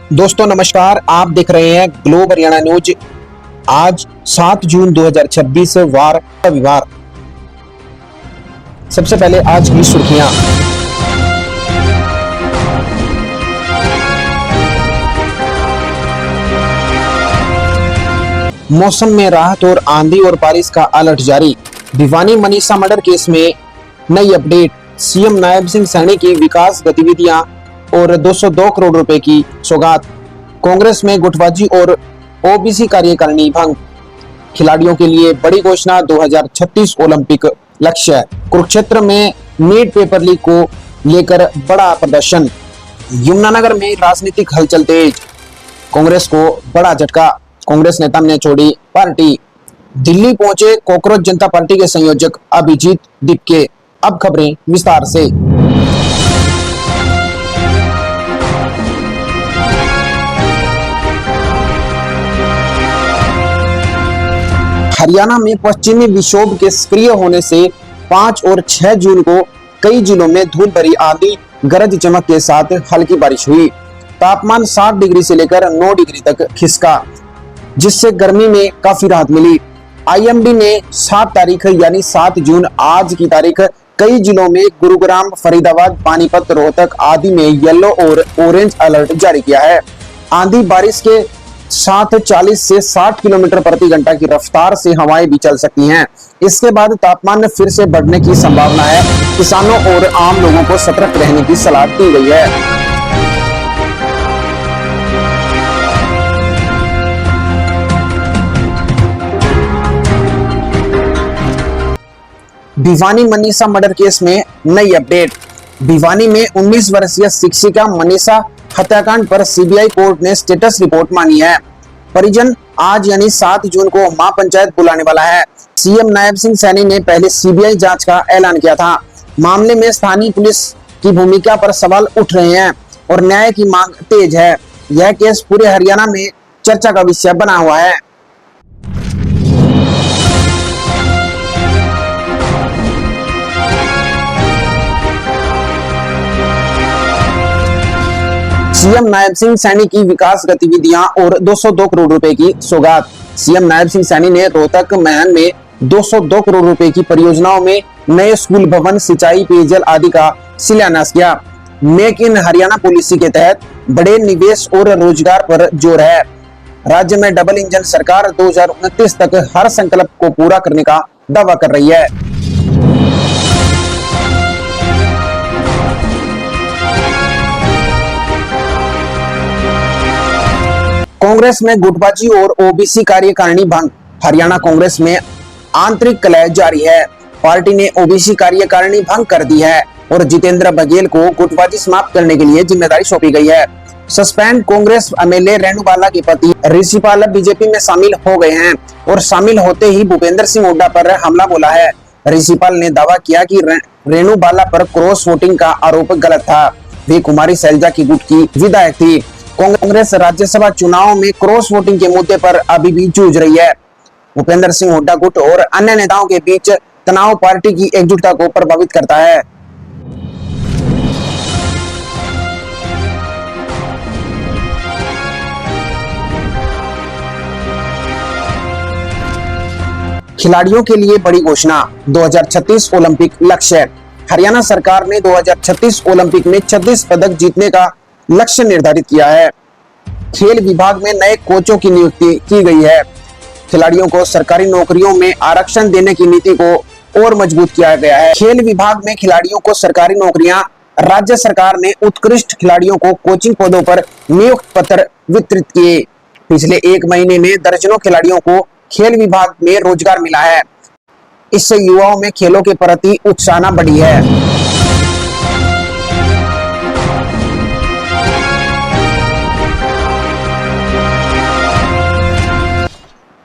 दोस्तों नमस्कार, आप देख रहे हैं ग्लोब हरियाणा न्यूज। आज 7 जून 2026 वार रविवार। सबसे पहले आज की सुर्खियां। मौसम में राहत और आंधी और बारिश का अलर्ट जारी। भिवानी मनीषा मर्डर केस में नई अपडेट। सीएम नायब सिंह सैनी की विकास गतिविधियां और 202 करोड़ रुपए की सौगात। कांग्रेस में गुटबाजी और ओबीसी कार्यकारिणी भंग। खिलाड़ियों के लिए बड़ी घोषणा, 2036 ओलंपिक लक्ष्य। कुरुक्षेत्र में नीट पेपर लीक को लेकर बड़ा प्रदर्शन। यमुनानगर में राजनीतिक हलचल तेज। कांग्रेस को बड़ा झटका, कांग्रेस नेता ने छोड़ी पार्टी। दिल्ली पहुंचे कॉकरोच जनता पार्टी के संयोजक अभिजीत दीपके। अब खबरें विस्तार से। हरियाणा में पश्चिमी विक्षोभ के सक्रिय होने से 5 और 6 जून को कई जिलों में धूल भरी आंधी, गरज चमक के साथ हल्की बारिश हुई। तापमान 7 डिग्री से लेकर 9 डिग्री तक खिसका, जिससे गर्मी में काफी राहत मिली। आईएमडी ने 7 तारीख यानी 7 जून आज की तारीख कई जिलों में गुरुग्राम, फरीदाबाद, पानीपत, रोहतक आदि में येलो और ऑरेंज अलर्ट जारी किया है। आंधी बारिश के साथ 40 से 60 किलोमीटर प्रति घंटा की रफ्तार से हवाएं भी चल सकती हैं। इसके बाद तापमान फिर से बढ़ने की संभावना है। किसानों और आम लोगों को सतर्क रहने की सलाह दी गई है। भिवानी मनीषा मर्डर केस में नई अपडेट। भिवानी में 19 वर्षीय शिक्षिका मनीषा हत्याकांड पर सीबीआई कोर्ट ने स्टेटस रिपोर्ट मांगी है। परिजन आज यानी 7 जून को महापंचायत बुलाने वाला है। सीएम नायब सिंह सैनी ने पहले सीबीआई जांच का ऐलान किया था। मामले में स्थानीय पुलिस की भूमिका पर सवाल उठ रहे हैं और न्याय की मांग तेज है। यह केस पूरे हरियाणा में चर्चा का विषय बना हुआ है। सीएम नायब सिंह सैनी की विकास गतिविधियां और 202 करोड़ रुपए की सौगात। सीएम नायब सिंह सैनी ने रोहतक महन में 202 करोड़ रुपए की परियोजनाओं में नए स्कूल भवन, सिंचाई, पेयजल आदि का शिलान्यास किया। मेक इन हरियाणा पॉलिसी के तहत बड़े निवेश और रोजगार पर जोर है। राज्य में डबल इंजन सरकार 2029 तक हर संकल्प को पूरा करने का दावा कर रही है। कांग्रेस में गुटबाजी और ओबीसी कार्यकारिणी भंग। हरियाणा कांग्रेस में आंतरिक कलह जारी है। पार्टी ने ओबीसी कार्यकारिणी भंग कर दी है और जितेंद्र बघेल को गुटबाजी समाप्त करने के लिए जिम्मेदारी सौंपी गई है। सस्पेंड कांग्रेस एमएलए रेणु बाला के पति ऋषिपाल बीजेपी में शामिल हो गए हैं और शामिल होते ही भूपेंद्र सिंह हुड्डा पर हमला बोला है। ऋषिपाल ने दावा किया कि रेणु बाला पर क्रॉस वोटिंग का आरोप गलत था। वे कुमारी शैलजा की गुट की विधायक थी। कांग्रेस राज्यसभा चुनाव में क्रॉस वोटिंग के मुद्दे पर अभी भी जूझ रही है। भूपेंद्र सिंह हुड्डा गुट और अन्य नेताओं के बीच तनाव पार्टी की एकजुटता को प्रभावित करता है। खिलाड़ियों के लिए बड़ी घोषणा, 2036 ओलंपिक लक्ष्य। हरियाणा सरकार ने 2036 ओलंपिक में 36 पदक जीतने का लक्ष्य निर्धारित किया है। खेल विभाग में नए कोचों की नियुक्ति की गई है। खिलाड़ियों को सरकारी नौकरियों में आरक्षण देने की नीति को और मजबूत किया गया है। खेल विभाग में खिलाड़ियों को सरकारी नौकरियां। राज्य सरकार ने उत्कृष्ट खिलाड़ियों को कोचिंग पदों पर नियुक्ति पत्र वितरित किए। पिछले 1 महीने में दर्जनों खिलाड़ियों को खेल विभाग में रोजगार मिला है। इससे युवाओं में खेलों के प्रति उत्साह बढ़ी है।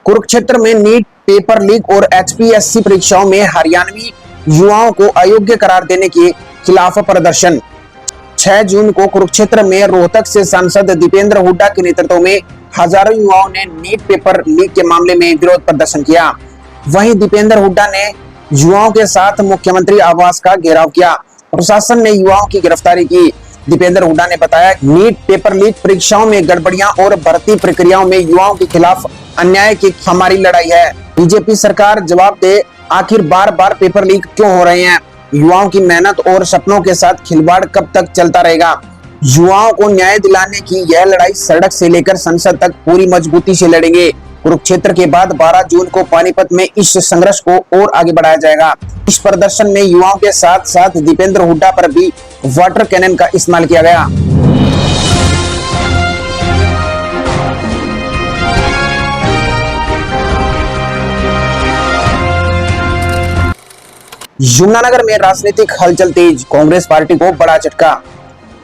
कुरुक्षेत्र में नीट पेपर लीक और एचपीएससी परीक्षाओं में हरियाणवी युवाओं को अयोग्य करार देने के खिलाफ प्रदर्शन। 6 जून को कुरुक्षेत्र में रोहतक से सांसद दीपेंद्र हुड्डा के नेतृत्व में हजारों युवाओं ने नीट पेपर लीक के मामले में विरोध प्रदर्शन किया। वहीं दीपेंद्र हुड्डा ने युवाओं के साथ मुख्यमंत्री आवास का घेराव किया। प्रशासन ने युवाओं की गिरफ्तारी की। दीपेंद्र हुड्डा ने बताया नीट पेपर लीक परीक्षाओं में गड़बड़ियां और भर्ती प्रक्रियाओं में युवाओं के खिलाफ अन्याय की हमारी लड़ाई है। बीजेपी सरकार जवाब दे, आखिर बार बार पेपर लीक क्यों हो रहे हैं? युवाओं की मेहनत और सपनों के साथ खिलवाड़ कब तक चलता रहेगा? युवाओं को न्याय दिलाने की यह लड़ाई सड़क से लेकर संसद तक पूरी मजबूती से लड़ेंगे। कुरुक्षेत्र के बाद 12 जून को पानीपत में इस संघर्ष को और आगे बढ़ाया जाएगा। इस प्रदर्शन में युवाओं के साथ साथ दीपेंद्र हुड्डा पर भी वाटर कैनन का इस्तेमाल किया गया। यमुनानगर में राजनीतिक हलचल तेज, कांग्रेस पार्टी को बड़ा झटका।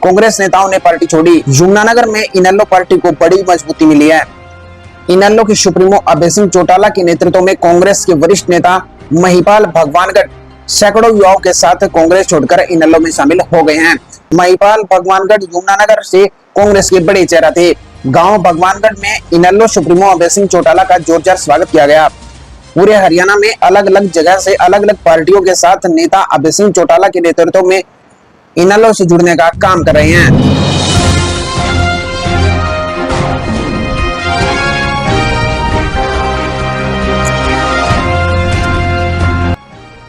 कांग्रेस नेताओं ने पार्टी छोड़ी। यमुनानगर में इनेलो पार्टी को बड़ी मजबूती मिली है। इनेलो के सुप्रीमो अभय सिंह चौटाला के नेतृत्व में कांग्रेस के वरिष्ठ नेता महिपाल भगवानगढ़ सैकड़ों युवाओं के साथ कांग्रेस छोड़कर इनेलो में शामिल हो गए हैं। महिपाल भगवानगढ़ यमुनानगर से कांग्रेस के बड़े चेहरा थे। गांव भगवानगढ़ में इनेलो सुप्रीमो अभय सिंह चौटाला का जोरदार स्वागत किया गया। पूरे हरियाणा में अलग अलग जगह से अलग अलग पार्टियों के साथ नेता अभय सिंह चौटाला के नेतृत्व में इनेलो से जुड़ने का काम कर रहे हैं।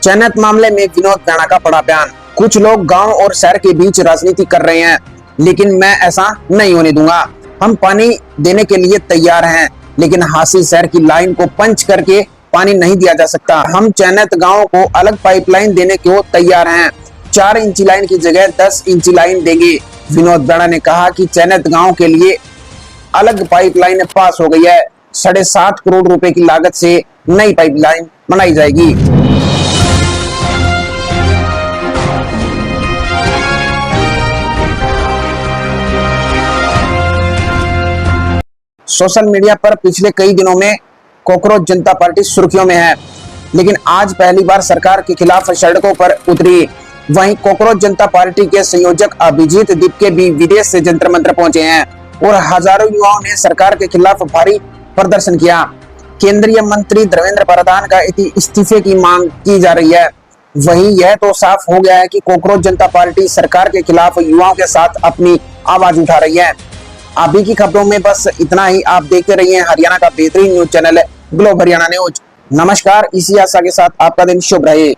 चयनित मामले में विनोद राणा का बड़ा बयान। कुछ लोग गांव और शहर के बीच राजनीति कर रहे हैं, लेकिन मैं ऐसा नहीं होने दूंगा। हम पानी देने के लिए तैयार हैं, लेकिन हासी शहर की लाइन को पंच करके पानी नहीं दिया जा सकता। हम चयनित गांवों को अलग पाइपलाइन देने को तैयार हैं। 4 इंची लाइन की जगह 10 इंची लाइन देंगे। विनोद राणा ने कहा कि चयनित गांव के लिए अलग पाइपलाइन पास हो गई है। 7.5 करोड़ रुपए की लागत से नई पाइपलाइन बनाई जाएगी। सोशल मीडिया पर पिछले कई दिनों में कॉकरोच जनता पार्टी सुर्खियों में है, लेकिन आज पहली बार सरकार के खिलाफ सड़कों पर उतरी। वहीं कॉकरोच जनता पार्टी के संयोजक अभिजीत दीपके भी विदेश से जंतर मंतर पहुंचे हैं और हजारों युवाओं ने सरकार के खिलाफ भारी प्रदर्शन किया। केंद्रीय मंत्री धर्मेंद्र प्रधान का इस्तीफे की मांग की जा रही है। वहीं यह तो साफ हो गया है कि कॉकरोच जनता पार्टी सरकार के खिलाफ युवाओं के साथ अपनी आवाज उठा रही है। अभी की खबरों में बस इतना ही। आप देखते रहिए हरियाणा का बेहतरीन news channel globe Haryana news. नमस्कार, इसी आशा के साथ आपका दिन शुभ रहे।